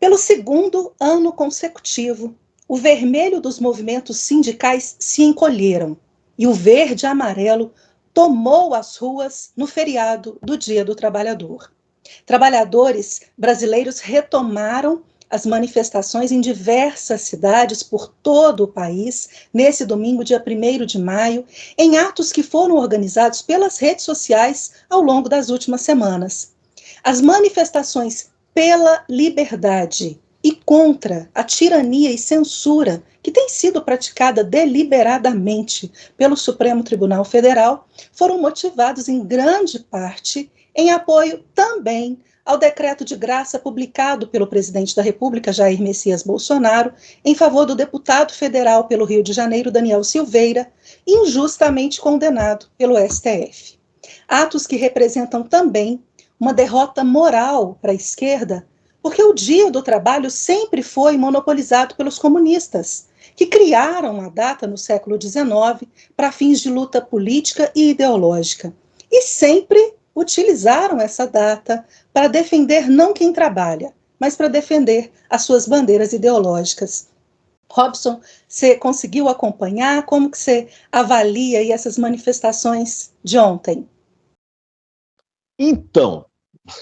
Pelo segundo ano consecutivo, o vermelho dos movimentos sindicais se encolheram e o verde e amarelo tomou as ruas no feriado do Dia do Trabalhador. Trabalhadores brasileiros retomaram as manifestações em diversas cidades por todo o país, nesse domingo, dia 1º de maio, em atos que foram organizados pelas redes sociais ao longo das últimas semanas. As manifestações pela liberdade e contra a tirania e censura que tem sido praticada deliberadamente pelo Supremo Tribunal Federal foram motivados em grande parte em apoio também ao decreto de graça publicado pelo presidente da República, Jair Messias Bolsonaro, em favor do deputado federal pelo Rio de Janeiro, Daniel Silveira, injustamente condenado pelo STF. Atos que representam também uma derrota moral para a esquerda, porque o Dia do Trabalho sempre foi monopolizado pelos comunistas, que criaram a data no século XIX para fins de luta política e ideológica, e sempre utilizaram essa data para defender não quem trabalha, mas para defender as suas bandeiras ideológicas. Robson, você conseguiu acompanhar? Como que você avalia aí essas manifestações de ontem? Então,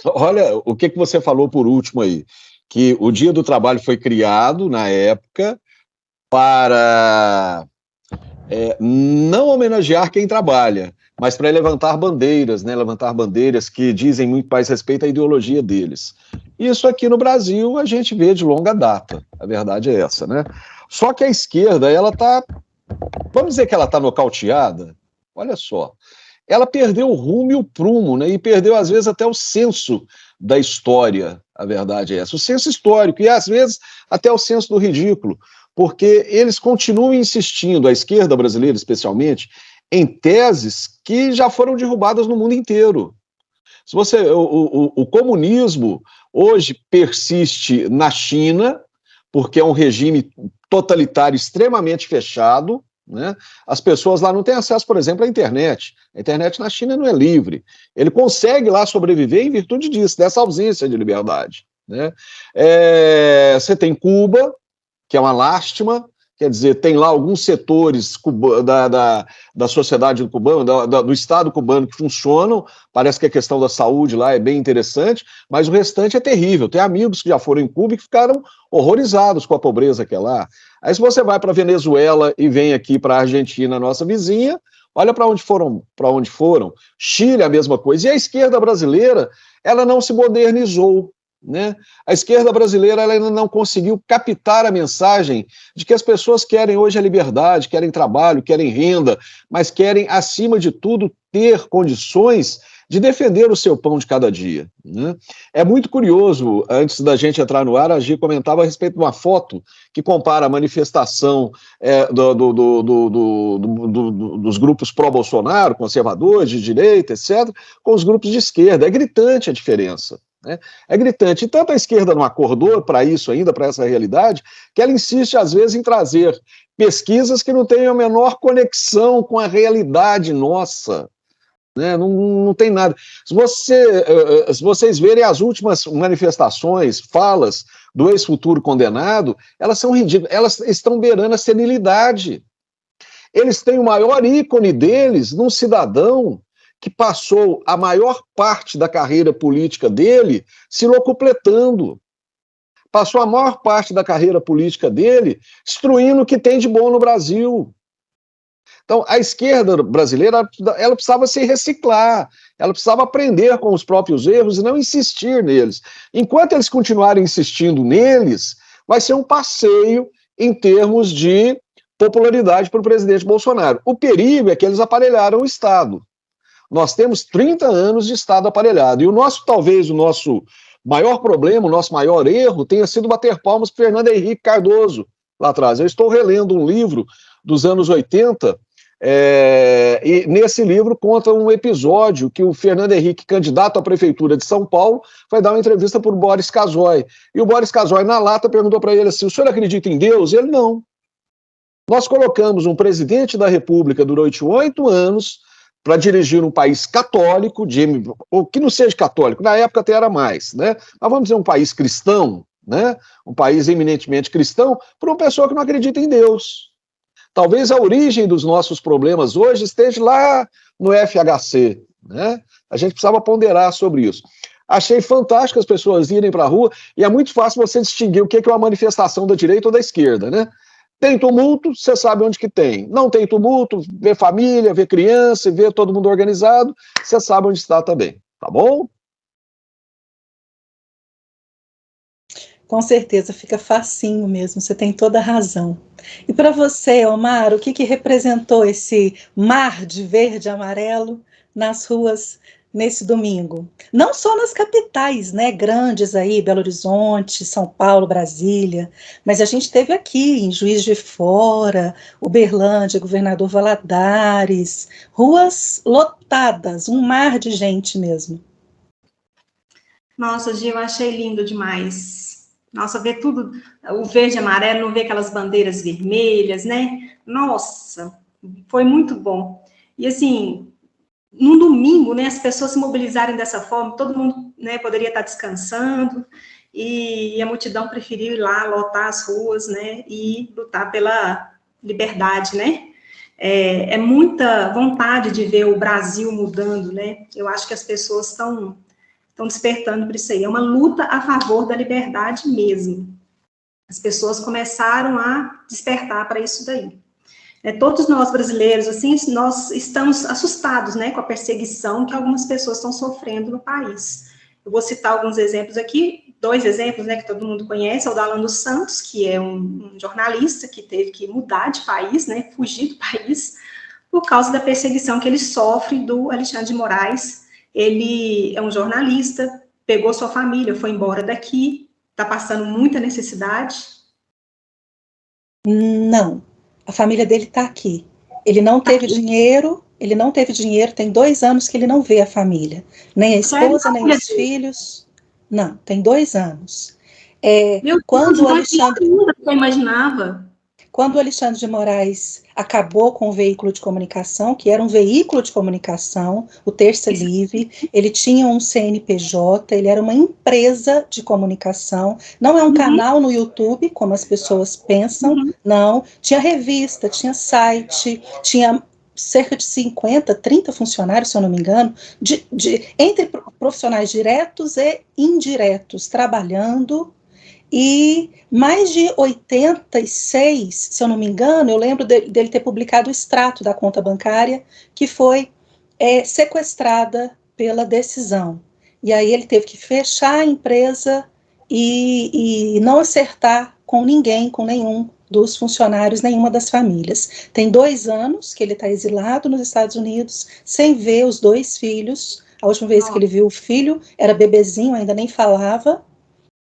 olha o que você falou por último aí, que o Dia do Trabalho foi criado na época para não homenagear quem trabalha, mas para levantar bandeiras, né? Levantar bandeiras que dizem muito mais respeito à ideologia deles. Isso aqui no Brasil a gente vê de longa data, a verdade é essa, né? Só que a esquerda, ela está, vamos dizer que ela está nocauteada, olha só, ela perdeu o rumo e o prumo, né? E perdeu às vezes até o senso da história, a verdade é essa, o senso histórico e às vezes até o senso do ridículo, porque eles continuam insistindo, a esquerda brasileira especialmente, em teses que já foram derrubadas no mundo inteiro. Se o comunismo hoje persiste na China, porque é um regime totalitário extremamente fechado, né? As pessoas lá não têm acesso, por exemplo, à internet. A internet na China não é livre. Ele consegue lá sobreviver em virtude disso, dessa ausência de liberdade, né? Você tem Cuba, que é uma lástima, quer dizer, tem lá alguns setores da sociedade cubana, do Estado cubano que funcionam, parece que a questão da saúde lá é bem interessante, mas o restante é terrível. Tem amigos que já foram em Cuba e que ficaram horrorizados com a pobreza que é lá. Aí se você vai para a Venezuela e vem aqui para a Argentina, nossa vizinha, olha para onde foram. Chile, a mesma coisa. E a esquerda brasileira, ela não se modernizou, né? A esquerda brasileira ela ainda não conseguiu captar a mensagem de que as pessoas querem hoje a liberdade, querem trabalho, querem renda, mas querem, acima de tudo, ter condições de defender o seu pão de cada dia, né? É muito curioso, antes da gente entrar no ar, a Gi comentava a respeito de uma foto que compara a manifestação dos grupos pró-Bolsonaro, conservadores, de direita, etc., com os grupos de esquerda. É gritante a diferença, né? É gritante. E tanto a esquerda não acordou para isso ainda, para essa realidade, que ela insiste, às vezes, em trazer pesquisas que não têm a menor conexão com a realidade nossa, né? Não tem nada. Se vocês verem as últimas manifestações, falas do ex-futuro condenado, elas são ridículas, elas estão beirando a senilidade. Eles têm o maior ícone deles num cidadão que passou a maior parte da carreira política dele se locupletando. Passou a maior parte da carreira política dele destruindo o que tem de bom no Brasil. Então, a esquerda brasileira, ela precisava se reciclar, ela precisava aprender com os próprios erros e não insistir neles. Enquanto eles continuarem insistindo neles, vai ser um passeio em termos de popularidade para o presidente Bolsonaro. O perigo é que eles aparelharam o Estado. Nós temos 30 anos de Estado aparelhado. E talvez o nosso maior problema, o nosso maior erro, tenha sido bater palmas para Fernando Henrique Cardoso, lá atrás. Eu estou relendo um livro dos anos 80, e nesse livro conta um episódio que o Fernando Henrique, candidato à prefeitura de São Paulo, vai dar uma entrevista para o Boris Casoy. E o Boris Casoy, na lata, perguntou para ele assim: o senhor acredita em Deus? Ele, não. Nós colocamos um presidente da República durante 8 anos para dirigir um país católico, ou que não seja católico, na época até era mais, né? Mas vamos dizer um país cristão, né? Um país eminentemente cristão, por uma pessoa que não acredita em Deus. Talvez a origem dos nossos problemas hoje esteja lá no FHC, né? A gente precisava ponderar sobre isso. Achei fantástico as pessoas irem para a rua, e é muito fácil você distinguir o que é uma manifestação da direita ou da esquerda, né? Tem tumulto, você sabe onde que tem. Não tem tumulto, vê família, vê criança, vê todo mundo organizado, você sabe onde está também, tá bom? Com certeza, fica facinho mesmo, você tem toda a razão. E para você, Omar, o que representou esse mar de verde e amarelo nas ruas nesse domingo? Não só nas capitais, né, grandes aí, Belo Horizonte, São Paulo, Brasília, mas a gente teve aqui em Juiz de Fora, Uberlândia, Governador Valadares, ruas lotadas, um mar de gente mesmo. Nossa, Gi, eu achei lindo demais. Nossa, ver tudo, o verde e amarelo, não ver aquelas bandeiras vermelhas, né? Nossa, foi muito bom. E assim, no domingo, né, as pessoas se mobilizarem dessa forma, todo mundo, né, poderia estar descansando, e a multidão preferiu ir lá, lotar as ruas, né, e lutar pela liberdade, né? É muita vontade de ver o Brasil mudando, né? Eu acho que as pessoas estão despertando para isso aí. É uma luta a favor da liberdade mesmo. As pessoas começaram a despertar para isso daí. Todos nós brasileiros, assim, nós estamos assustados, né, com a perseguição que algumas pessoas estão sofrendo no país. Eu vou citar alguns exemplos aqui, 2 exemplos, né, que todo mundo conhece, é o do Alan dos Santos, que é um jornalista que teve que mudar de país, né, fugir do país, por causa da perseguição que ele sofre do Alexandre de Moraes. Ele é um jornalista, pegou sua família, foi embora daqui, está passando muita necessidade. Não, a família dele está aqui. Ele não teve dinheiro, tem 2 anos que ele não vê a família, nem a esposa, nem os filhos. Não, tem 2 anos. Quando o Alexandre de Moraes acabou com o veículo de comunicação, que era um veículo de comunicação, o Terça Livre, ele tinha um CNPJ, ele era uma empresa de comunicação, não é um canal no YouTube, como as pessoas pensam, não, tinha revista, tinha site, tinha cerca de 50, 30 funcionários, se eu não me engano, entre profissionais diretos e indiretos, trabalhando. E mais de 86, se eu não me engano, eu lembro dele ter publicado o extrato da conta bancária, que foi sequestrada pela decisão. E aí ele teve que fechar a empresa e não acertar com ninguém, com nenhum dos funcionários, nenhuma das famílias. Tem 2 anos que ele está exilado nos Estados Unidos, sem ver os 2 filhos. A última vez que ele viu o filho, era bebezinho, ainda nem falava,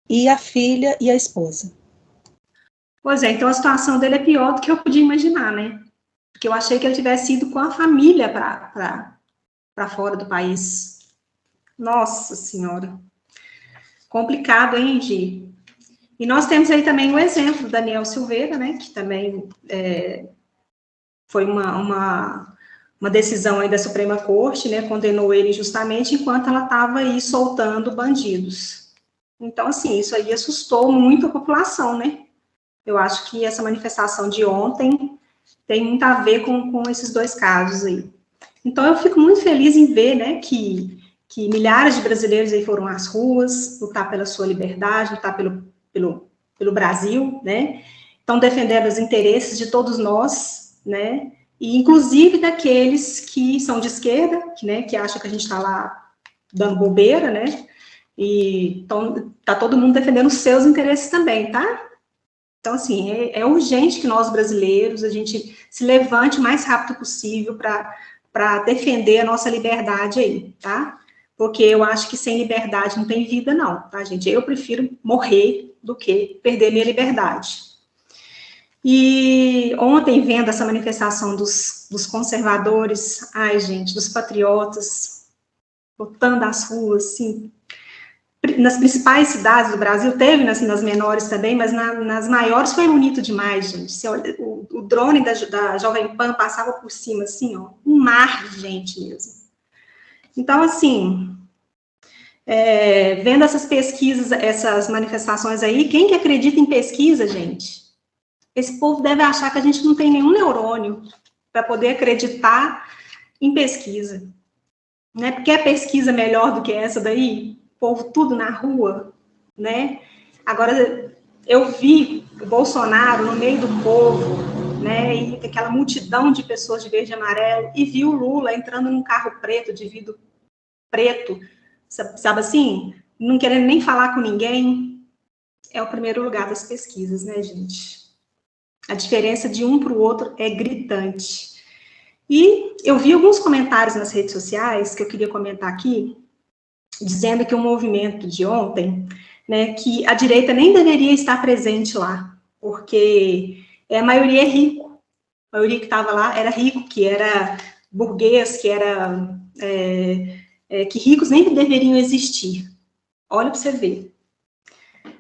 e a filha e a esposa. Pois é, então a situação dele é pior do que eu podia imaginar, né? Porque eu achei que ele tivesse ido com a família para fora do país. Nossa Senhora. Complicado, hein, Gi? E nós temos aí também o exemplo do Daniel Silveira, né? Que também foi uma decisão aí da Suprema Corte, né? Condenou ele justamente enquanto ela estava aí soltando bandidos. Então, assim, isso aí assustou muito a população, né? Eu acho que essa manifestação de ontem tem muito a ver com esses 2 casos aí. Então, eu fico muito feliz em ver, né, que milhares de brasileiros aí foram às ruas, lutar pela sua liberdade, lutar pelo Brasil, né? Estão defendendo os interesses de todos nós, né? E, inclusive, daqueles que são de esquerda, que acham que a gente está lá dando bobeira, né? E então, tá todo mundo defendendo os seus interesses também, tá? Então, assim, é urgente que nós, brasileiros, a gente se levante o mais rápido possível para defender a nossa liberdade aí, tá? Porque eu acho que sem liberdade não tem vida, não, tá, gente? Eu prefiro morrer do que perder minha liberdade. E ontem, vendo essa manifestação dos conservadores, ai, gente, dos patriotas, lutando as ruas, assim, nas principais cidades do Brasil, teve nas menores também, mas nas maiores foi bonito demais, gente. Você olha, o drone da Jovem Pan passava por cima, assim, ó, um mar de gente mesmo. Então, assim, vendo essas pesquisas, essas manifestações aí, quem que acredita em pesquisa, gente? Esse povo deve achar que a gente não tem nenhum neurônio para poder acreditar em pesquisa. Né? Porque a pesquisa melhor do que essa daí, o povo tudo na rua, né? Agora, eu vi o Bolsonaro no meio do povo, né, e aquela multidão de pessoas de verde e amarelo, e vi o Lula entrando num carro preto, de vidro preto, sabe assim? Não querendo nem falar com ninguém. É o primeiro lugar das pesquisas, né, gente? A diferença de um para o outro é gritante. E eu vi alguns comentários nas redes sociais, que eu queria comentar aqui, dizendo que o movimento de ontem, né, que a direita nem deveria estar presente lá, porque a maioria é rico. A maioria que estava lá era rico, que era burguês, que era... que ricos nem deveriam existir. Olha para você ver.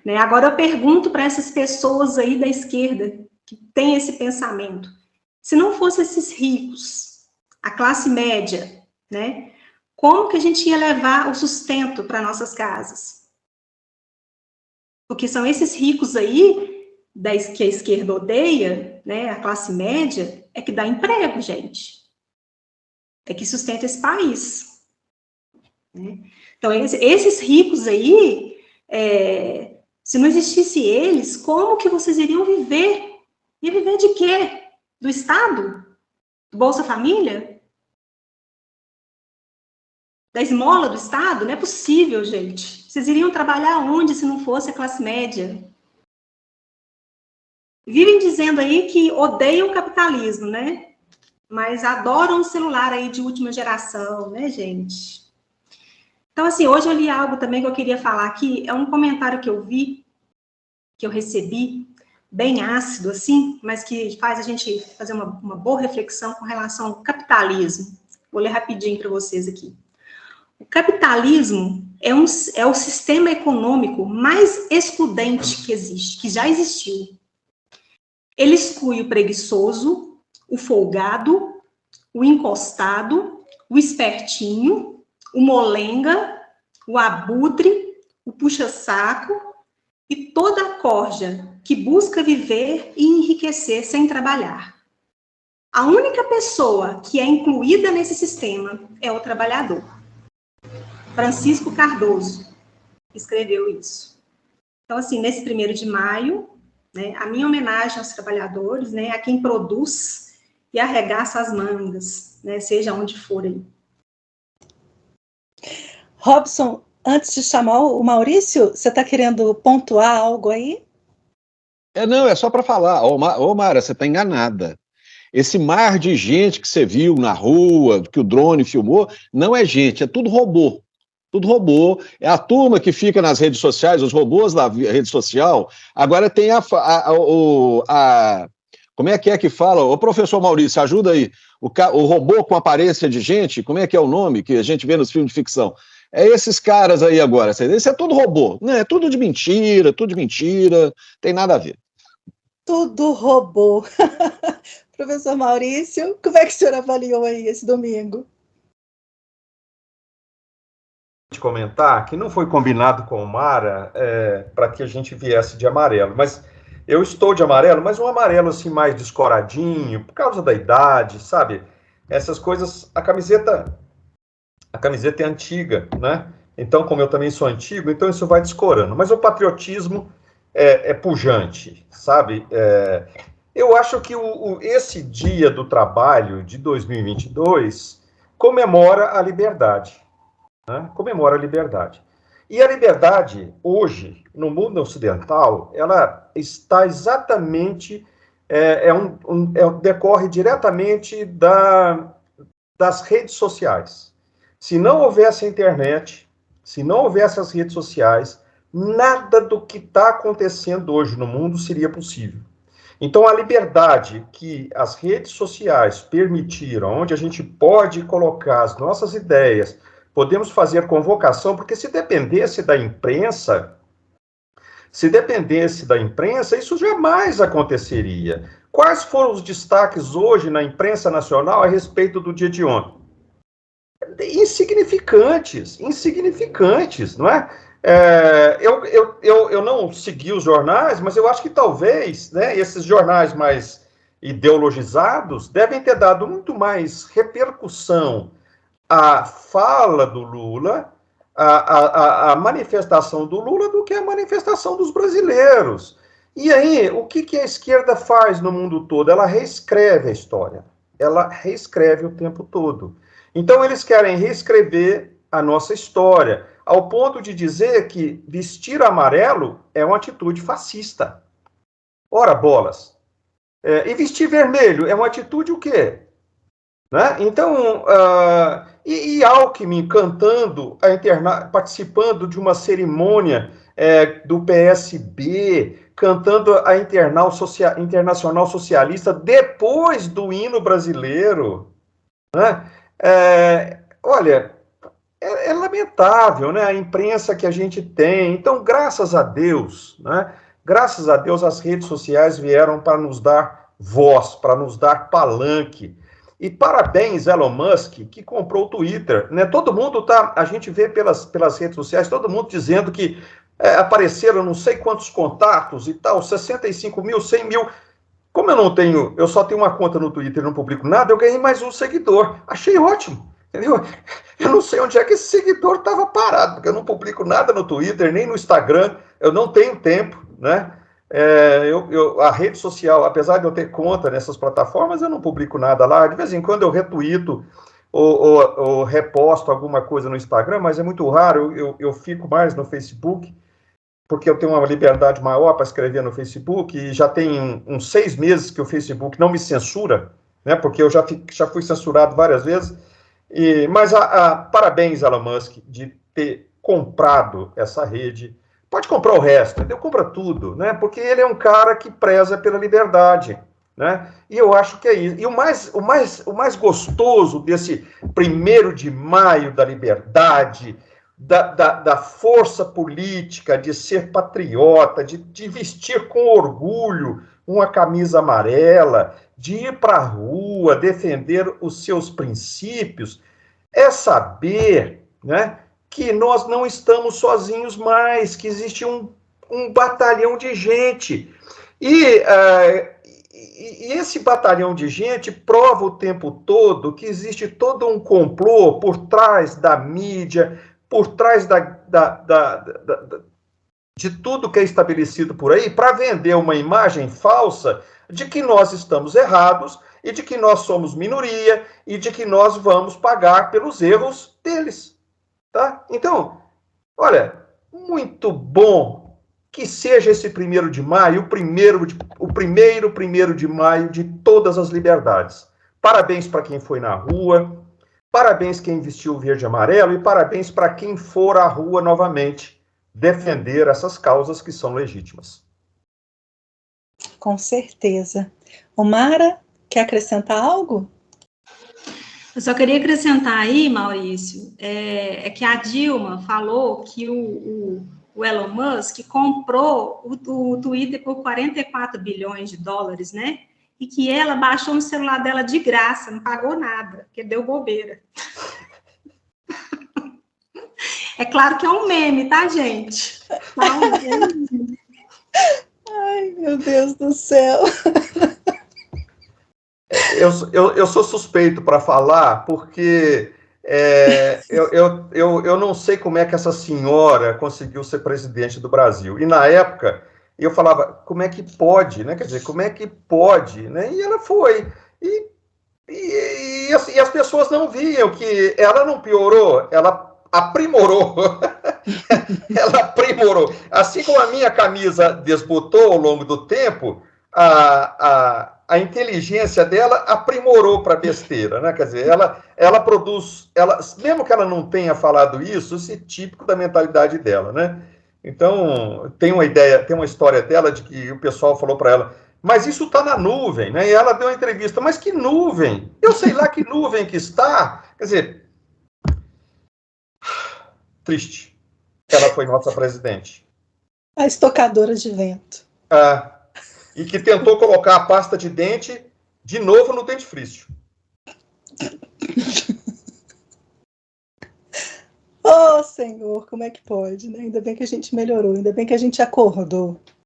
Né? Agora eu pergunto para essas pessoas aí da esquerda, que tem esse pensamento, se não fossem esses ricos, a classe média, né, como que a gente ia levar o sustento para nossas casas? Porque são esses ricos aí, que a esquerda odeia, né, a classe média, é que dá emprego, gente. É que sustenta esse país. Né? Então, esses ricos aí, se não existisse eles, como que vocês iriam viver? Ia viver de quê? Do Estado? Do Bolsa Família? Da esmola do Estado? Não é possível, gente. Vocês iriam trabalhar onde se não fosse a classe média? Vivem dizendo aí que odeiam o capitalismo, né? Mas adoram o celular aí de última geração, né, gente? Então, assim, hoje eu li algo também que eu queria falar aqui, é um comentário que eu vi, que eu recebi, bem ácido, assim, mas que faz a gente fazer uma boa reflexão com relação ao capitalismo. Vou ler rapidinho para vocês aqui. O capitalismo é o sistema econômico mais excludente que existe, que já existiu. Ele exclui o preguiçoso, o folgado, o encostado, o espertinho, o molenga, o abutre, o puxa-saco e toda a corja que busca viver e enriquecer sem trabalhar. A única pessoa que é incluída nesse sistema é o trabalhador. Francisco Cardoso escreveu isso. Então, assim, nesse 1º de maio, né, a minha homenagem aos trabalhadores, né, a quem produz e arregaça as mangas, né, seja onde for aí. Robson, antes de chamar o Maurício, você está querendo pontuar algo aí? Não, é só para falar. Ô, Mara, você está enganada. Esse mar de gente que você viu na rua, que o drone filmou, não é gente, é tudo robô. Tudo robô. É a turma que fica nas redes sociais, os robôs da rede social. Agora tem como é que fala? Ô, professor Maurício, ajuda aí. O robô com aparência de gente, como é que é o nome que a gente vê nos filmes de ficção? É esses caras aí agora. Isso é tudo robô. Né? É tudo de mentira, tem nada a ver. Tudo robô. Professor Maurício, como é que o senhor avaliou aí esse domingo? Comentar que não foi combinado com o Mara para que a gente viesse de amarelo, mas eu estou de amarelo, mas um amarelo assim mais descoradinho, por causa da idade, sabe? Essas coisas, a camiseta é antiga, né? Então, como eu também sou antigo, então isso vai descorando. Mas o patriotismo é pujante, sabe? Eu acho que esse Dia do Trabalho de 2022 comemora a liberdade. Né? Comemora a liberdade. E a liberdade, hoje, no mundo ocidental, ela está exatamente, decorre diretamente das redes sociais. Se não houvesse a internet, se não houvesse as redes sociais, nada do que está acontecendo hoje no mundo seria possível. Então, a liberdade que as redes sociais permitiram, onde a gente pode colocar as nossas ideias, podemos fazer convocação, porque se dependesse da imprensa, isso jamais aconteceria. Quais foram os destaques hoje na imprensa nacional a respeito do dia de ontem? insignificantes, não é? Eu não segui os jornais, mas eu acho que talvez, né, esses jornais mais ideologizados devem ter dado muito mais repercussão à fala do Lula, à manifestação do Lula, do que a manifestação dos brasileiros. E aí, o que a esquerda faz no mundo todo? Ela reescreve a história. Ela reescreve o tempo todo. Então, eles querem reescrever a nossa história, ao ponto de dizer que vestir amarelo é uma atitude fascista. Ora, bolas. E vestir vermelho é uma atitude o quê? Né? Então, e Alckmin cantando, participando de uma cerimônia do PSB, cantando a Internacional Socialista depois do hino brasileiro, né? Olha, é lamentável, né? A imprensa que a gente tem. Então, graças a Deus, né? Graças a Deus, as redes sociais vieram para nos dar voz, para nos dar palanque. E parabéns, Elon Musk, que comprou o Twitter, né? Todo mundo a gente vê pelas redes sociais, todo mundo dizendo que apareceram não sei quantos contatos e tal, 65 mil, 100 mil. Como eu só tenho uma conta no Twitter e não publico nada, eu ganhei mais um seguidor. Achei ótimo, entendeu? Eu não sei onde é que esse seguidor estava parado, porque eu não publico nada no Twitter, nem no Instagram, eu não tenho tempo, né? A rede social, apesar de eu ter conta nessas plataformas, eu não publico nada lá. De vez em quando eu retuito ou reposto alguma coisa no Instagram, mas é muito raro. Eu fico mais no Facebook, porque eu tenho uma liberdade maior para escrever no Facebook, e já tem uns 6 meses que o Facebook não me censura, né? Porque eu já fui censurado várias vezes. Mas parabéns, Elon Musk, de ter comprado essa rede. Pode comprar o resto, entendeu? Compra tudo, né? Porque ele é um cara que preza pela liberdade, né? E eu acho que é isso. E o mais gostoso desse 1º de maio da liberdade, da força política, de ser patriota, de vestir com orgulho uma camisa amarela, de ir para a rua, defender os seus princípios, é saber, né, que nós não estamos sozinhos mais, que existe um batalhão de gente. E esse batalhão de gente prova o tempo todo que existe todo um complô por trás da mídia, por trás de tudo que é estabelecido por aí, para vender uma imagem falsa de que nós estamos errados e de que nós somos minoria e de que nós vamos pagar pelos erros deles. Tá? Então, olha, muito bom que seja esse 1º de maio, o primeiro 1º de maio de todas as liberdades. Parabéns para quem foi na rua, parabéns quem vestiu o verde e amarelo, e parabéns para quem for à rua novamente defender essas causas que são legítimas. Com certeza. Omara, quer acrescentar algo? Eu só queria acrescentar aí, Maurício, que a Dilma falou que o Elon Musk comprou o Twitter por 44 bilhões de dólares, né? E que ela baixou no celular dela de graça, não pagou nada, porque deu bobeira. É claro que é um meme, tá, gente? Ai, meu Deus do céu. Eu sou suspeito para falar, porque eu não sei como é que essa senhora conseguiu ser presidente do Brasil. E na época, eu falava, como é que pode, né? Quer dizer, como é que pode, né? E ela foi. E as pessoas não viam que ela não piorou, ela aprimorou. Ela aprimorou. Assim como a minha camisa desbotou ao longo do tempo, a inteligência dela aprimorou para besteira, né? Quer dizer, ela produz, mesmo que ela não tenha falado isso é típico da mentalidade dela, né? Então, tem uma história dela de que o pessoal falou para ela, mas isso está na nuvem, né? E ela deu uma entrevista, mas que nuvem? Eu sei lá que nuvem que está. Quer dizer, triste. Ela foi nossa presidente. A estocadora de vento. E que tentou colocar a pasta de dente de novo no dentifrício. Oh, Senhor, como é que pode, né? Ainda bem que a gente melhorou, ainda bem que a gente acordou.